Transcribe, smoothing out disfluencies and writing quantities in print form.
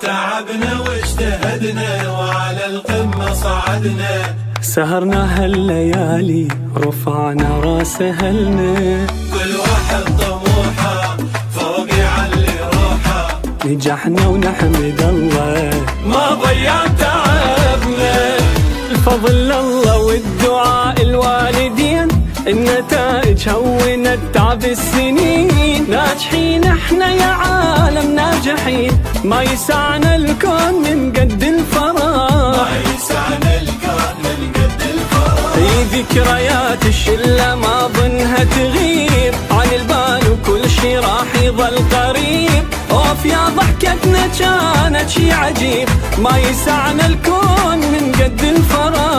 تعبنا واجتهدنا وعلى القمة صعدنا، سهرنا هالليالي رفعنا راس أهلنا، كل واحد طموحه فوق يعلي روحه، نجحنا ونحمد الله ما ضيع تعبنا. الفضل الله والدعاء الوالدين، النتائج هونت تعب السنين، ناجحين احنا يا عالم ناجحين، ما يسعنا الكون من قد الفراغ، ما يسعنا الكون من قد الفراغ. في ذكريات الشلة ما ظنها تغيب عن البال، وكل شي راح يظل قريب، اوف يا ضحكتنا كانت شي عجيب، ما يسعنا الكون من قد الفراغ.